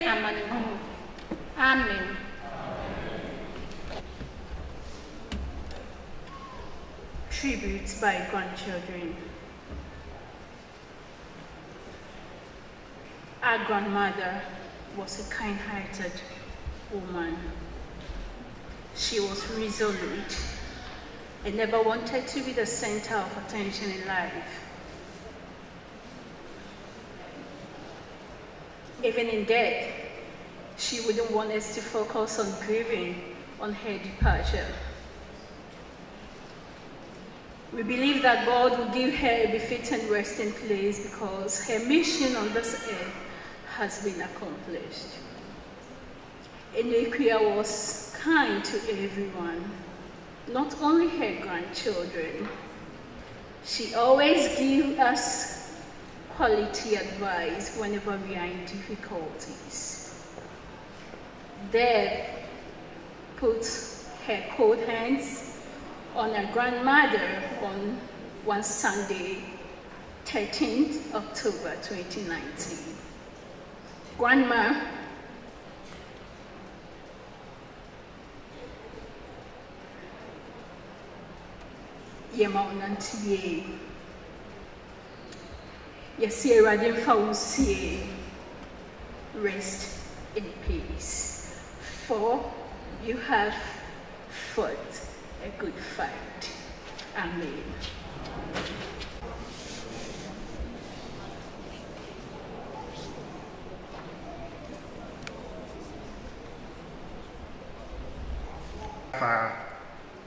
Amen. Amen. Tributes by grandchildren. Our grandmother was a kind-hearted woman. She was resolute and never wanted to be the center of attention in life. Even in death, she wouldn't want us to focus on grieving on her departure. We believe that God will give her a befitting resting place because her mission on this earth has been accomplished. Enequia was kind to everyone, not only her grandchildren. She always gave us quality advice whenever we are in difficulties. Death put her cold hands on her grandmother on one Sunday, 13th October 2019. Grandma, Yema Onantiye, Yesi Radin Fausie, rest in peace, for you have fought a good fight. Amen.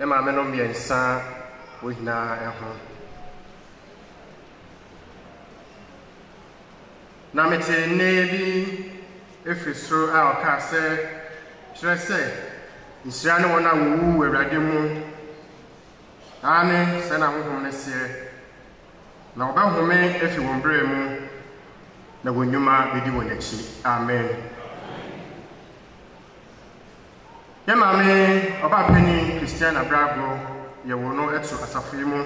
Emma menom yensa wihna eho na mete nebi efisro a oka se kyerese nsira ne wona wuwu awurade mu ane se na honhom ne se na obahome efi wombre mu na wonyuma bedi wonachi. Amen. Yemame oba pani Christiana Bravo yewo no etu asafo mu.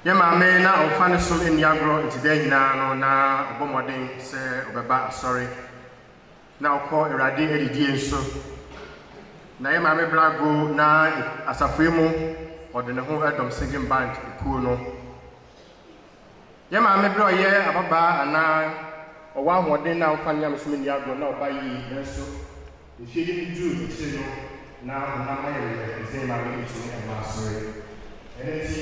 Yemame na omfane so eniagro ntide hina no na obomoden se obeba asori na okọ irade edidie nso na Yemame Bravo na asafo mu ode ne ho edom singing band ekuo no. Yemame bro ye ababa ana owa hoden na omfane ya mesome niagro na oba yi nso if you didn't do it, now I'm not going to say my way to my story. And it's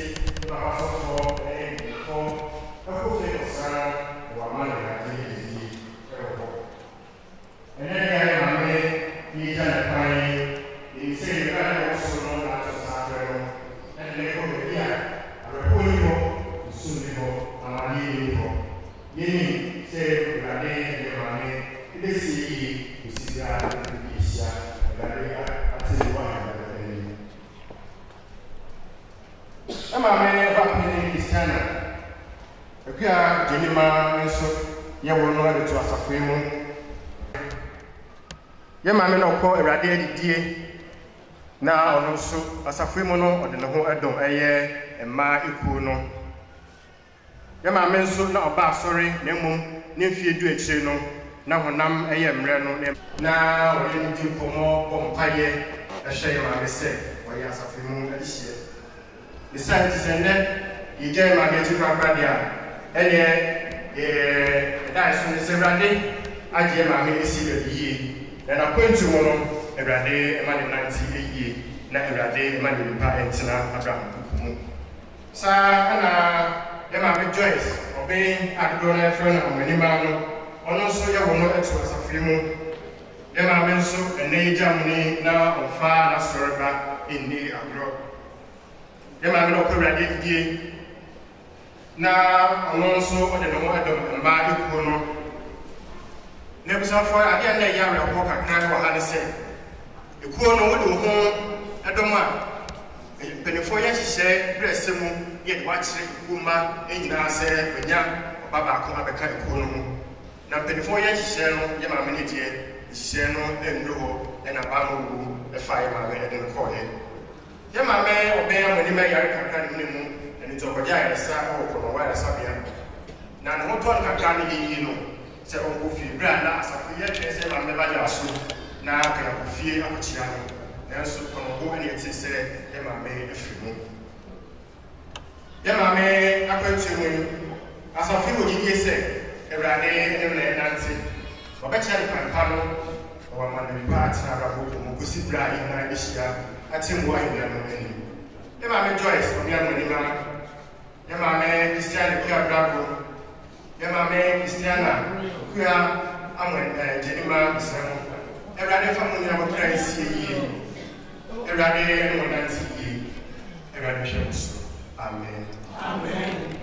the house of four and four. A whole thing of sound or money I did is terrible. And then I made he done a pine. He said, you got also known as a Saturday. And they go to here. I report you soon before I'm a little. Yeni say, Rade, your money. It is easy to see that. Emma Bapini Christiana. Akia Jenima so yewo no de to asafo mu. Yemma no ko awurade adidie na ono so asafo mu no ode ne ho edon eye emma ekuo no. Yemma so na oba asori na mmom ne mfie du akire no na honam eye mre no na oye ndi komo bompaye ehwe Yemma se oye asafo mu adihie. The scientists and then you get my magic cradia. And that's when the several day I get my medicine of the year. And I point to one every day, a man in 98 years, not every day, a man in the parents and Abraham. So, I Joyce, obeying at Donna friend of many man, also your woman to us a few more. Then I went so a name Germany now on far Nastorba in the agro. Yemma no ko rade die na ono so ode no adom mba ekuo no ne busafo ade na ya re ko kakran wo ha ne se ekuo no wo de ho adom a penefo ya hihye brese mu ye de wa kire ekuo ma enyina se onya obaba ko abeka ekuo no ho na penefo ya hihye no Yemma ne die hihye no endu ho na ba mo wu e fa Yemma me ede ko ye Yemma me obey money me yare kakra ni mu eni to koja yare sa o ko wa yare sa bia na no to kakra ni yi no sɛ ɔnkɔ fie berɛ a na asafo yɛ twɛn sɛ ma mmɛba so na kaya kɔ fie akɔkyia no nanso ɔno ɛne ɛte sɛ yɛ maame afiri mu yɛ maame akwantu mu asafo yi wɔ gyidie sɛ Awurade ne na ɛnante wɔbɛkyerɛ ne pampa no wɔwɔ ma no nipa atena abrabɔ mu kɔsi berɛ a yɛna ahyia ate mu ahennwa no anim yɛ maame Joyce ɔbea mu anim a yɛ maame Christiana Kua Brabo yɛ maame Christiana Kua Jenima Bisamo Awurade fa mu nyina wɔkra nsie yie Awurade ne wɔn nante yie Awurade hwɛ mo so amen amen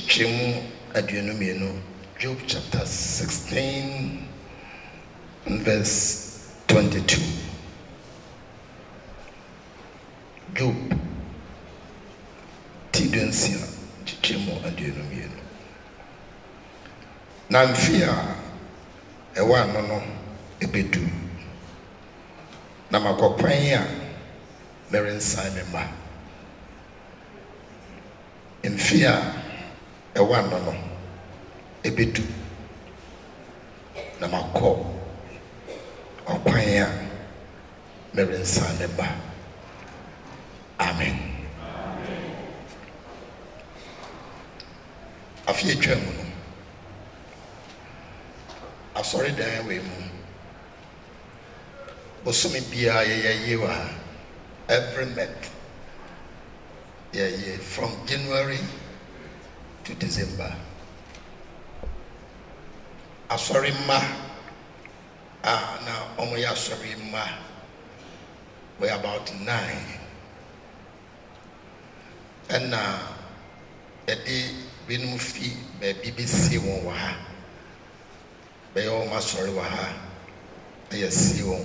Chichimu Adionumienu, Job chapter 16 and verse 22. Job Tidonsia Chichimu Adionumienu. Namfia ewa nono ebedu. Namakopanya merensa memba. Mfia ewa nono ebedu. Namako opanya merensa memba. Amen. Afie twemu no. Asori dan we mu. Osumi bia ye wa every month. Yeah, from January to December. Asori ma. Now omoya asori ma. We're about 9. And now edi binum fi be BBC won wa ha. Be o ma sori wa ha. Yes, see won.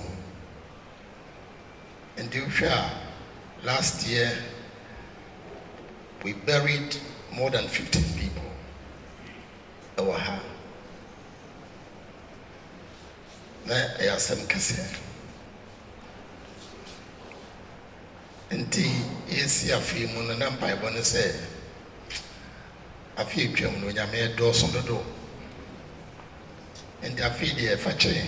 And you share last year we buried more than 15 people. Our ha. Na ayasem kase. Enti esi afi mu na mpa ebo ne se afi twam no nyame do so dodo. Enti afi de fa che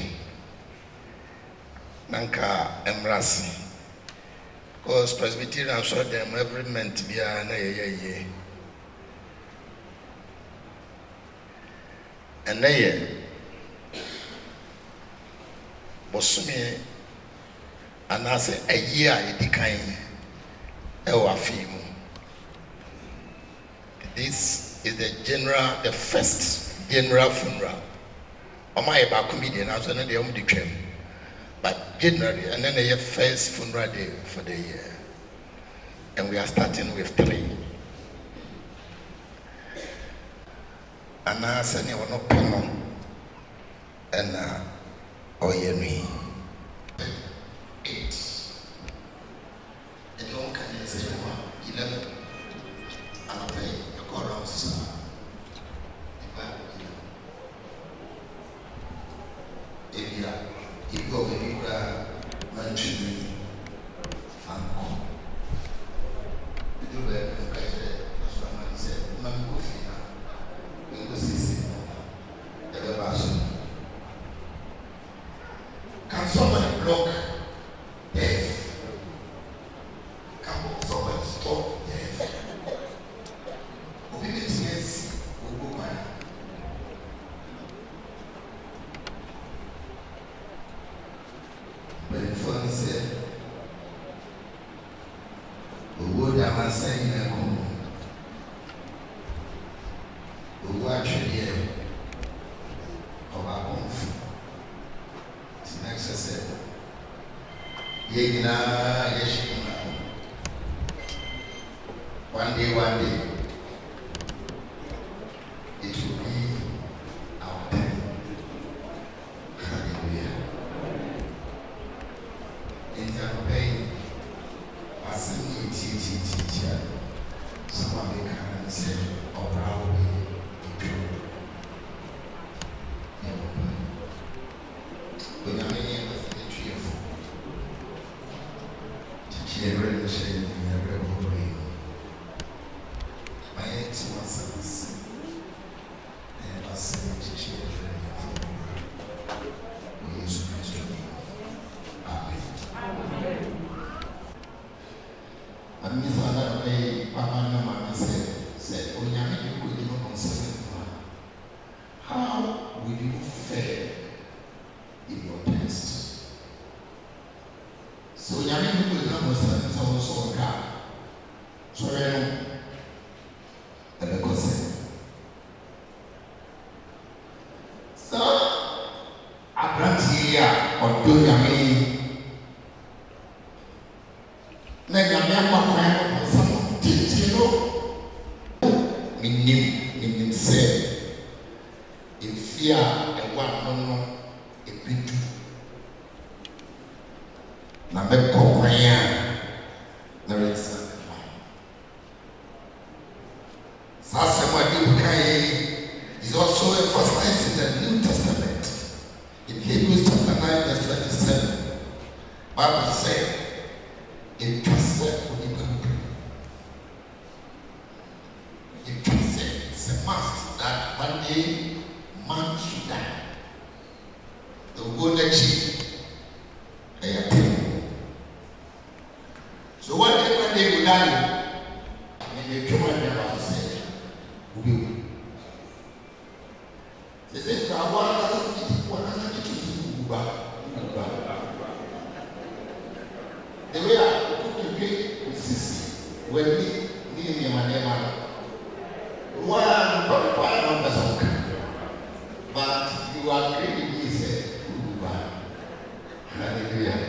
nanka emrasi. Because Presbyterian saw them every month be na ye. And they bosumi anase a year edikan ewa fimu. This is the first general funeral. Omai ba comedian as na dey the twem. But January, and then the first funeral day for the year. And we are starting with 3. And now, send you no panel. And Oyemi. 8. And you can say 11. And I pay a call around sister. If you go with you, mention uncle. You do that, that's what I said. Mamma, we go see the version. Can somebody block death? Can somebody stop death? Obedience will go by. When said, the word I was saying, the word here of our own. Next said, Yegina Yeshima. One day, it will be our time. Hallelujah. In their pain, passing teacher, somebody can say, or probably when I'm in the tree of teaching every shade in every way. My ex was and I say, teaching every we use Christ. And Miss Anna May, Papa said, oh, yeah, you could even consider how will you fare in your test? So, yeah, you could come and also God. So, and because so, I brought here or do you mean? Minim meaning say, in fear and one no a bit too. Number Korea, there is is also emphasized in the New Testament. In Hebrews chapter 9, verse 27, Bible says, it just said, it's a must that one day man should die. The word achieve a people. So one day we die, and the human never say, we will. They say, I want to the way I put the gate with Sissy, when me and my neighbor, one probably but you are really me, say, hallelujah.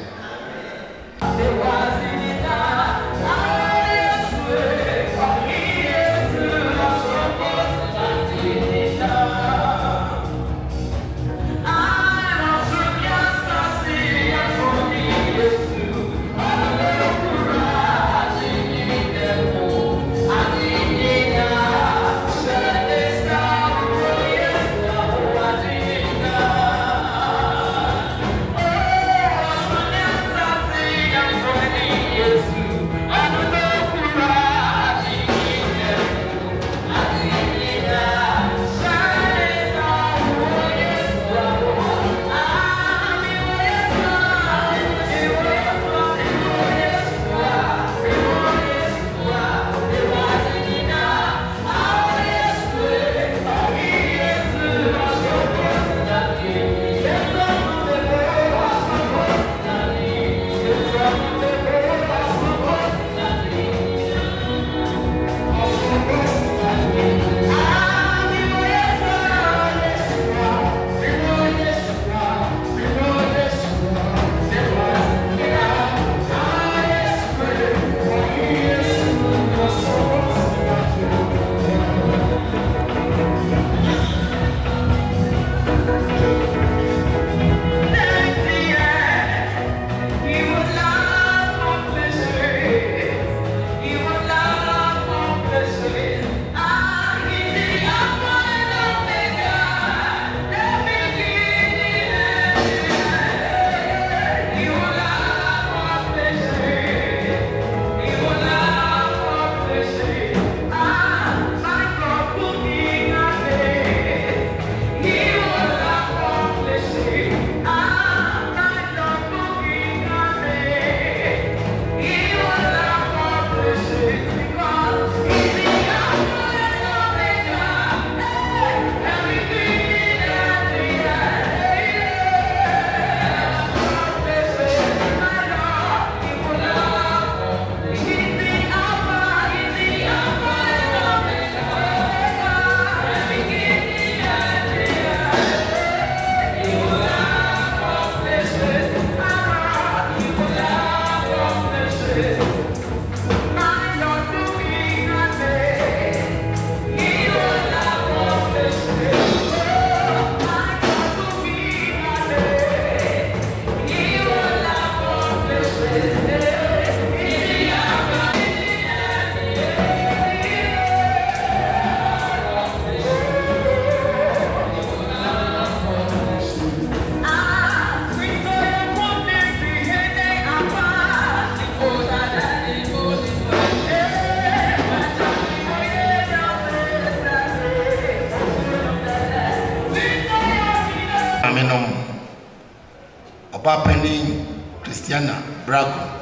Obapeni Christiana Brago,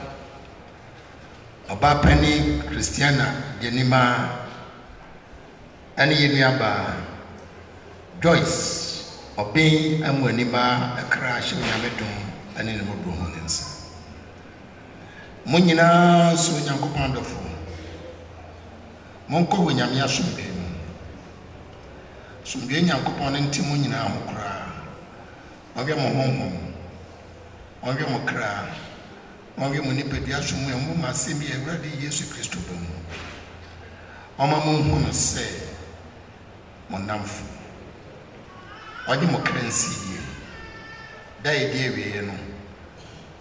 Obapeni Christiana Jenima, Annie Yeniaba, Joyce, Obey Amweniba, a crash of Yametum, and in the Moduhonens. Munina Sunyanko Pandofo, Monko Winyamia Sumbe, Sumbian Coupon and Timunina Mokra, Obia Mohom. On your mocra, on your munipedia, some woman see me a ready Yesu Christo. On my moon, say, monamfo odi mo kransi ye dai die we no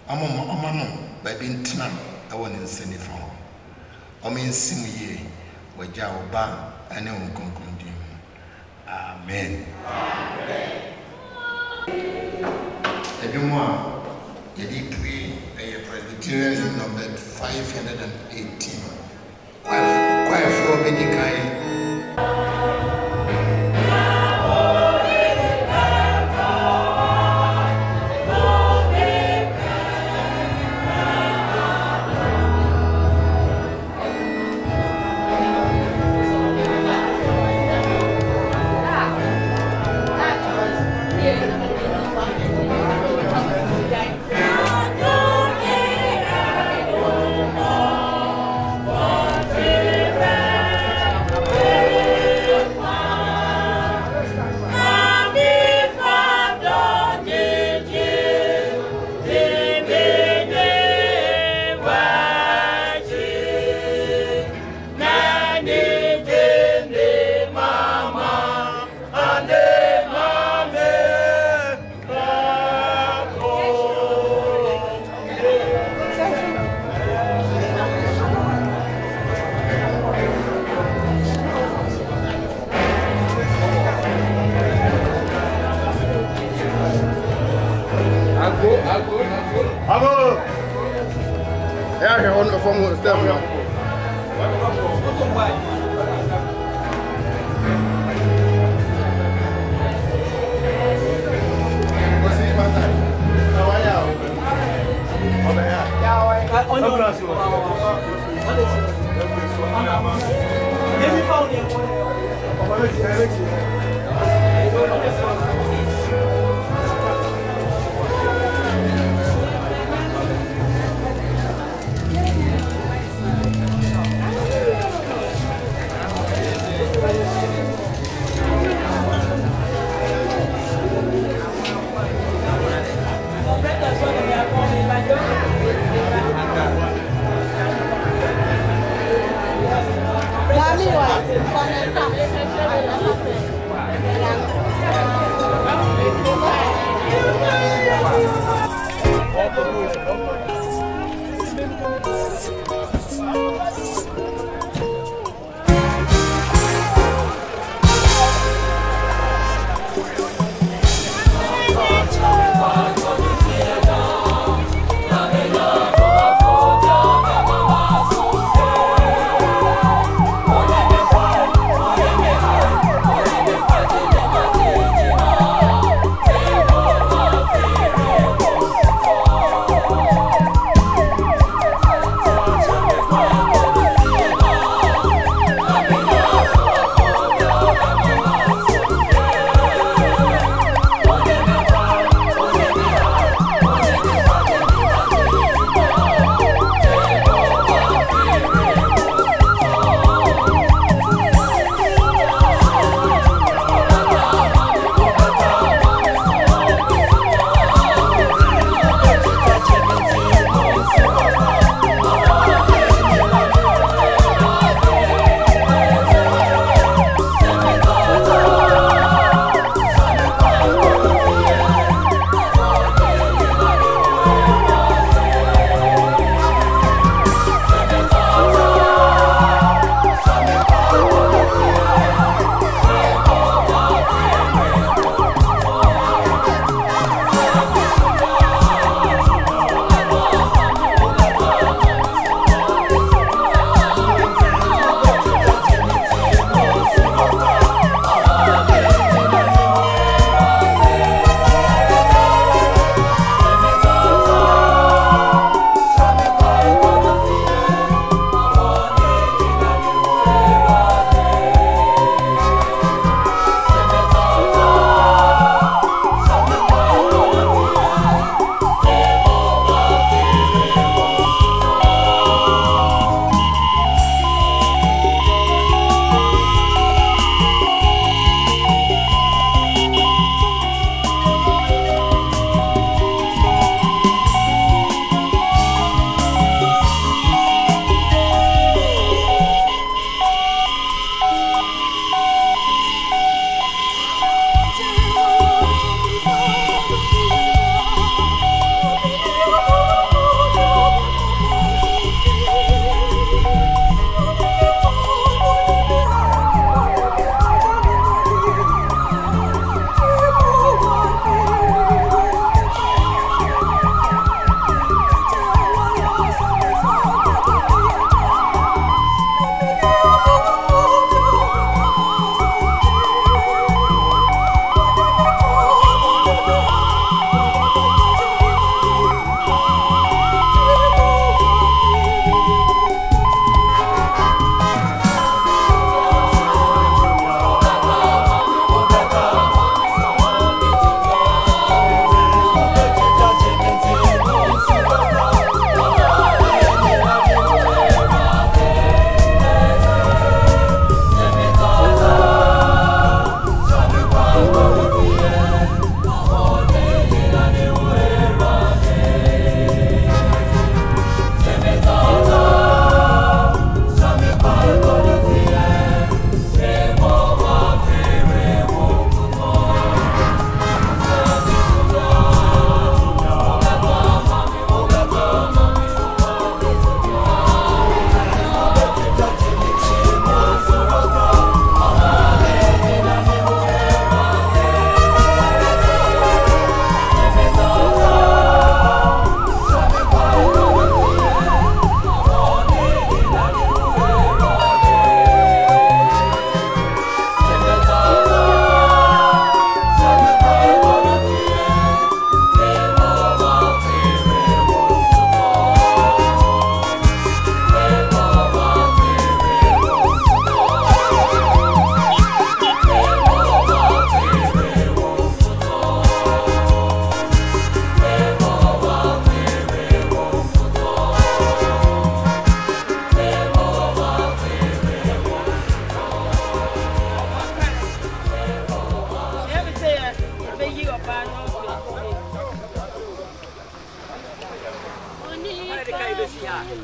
amamo ba bi ntina awo ne nsani fa ho omensim ye wagya oba ane wo konkondi amen edumwa yedi tui Presbyterian number 518 quite for medical Oh.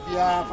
Yeah,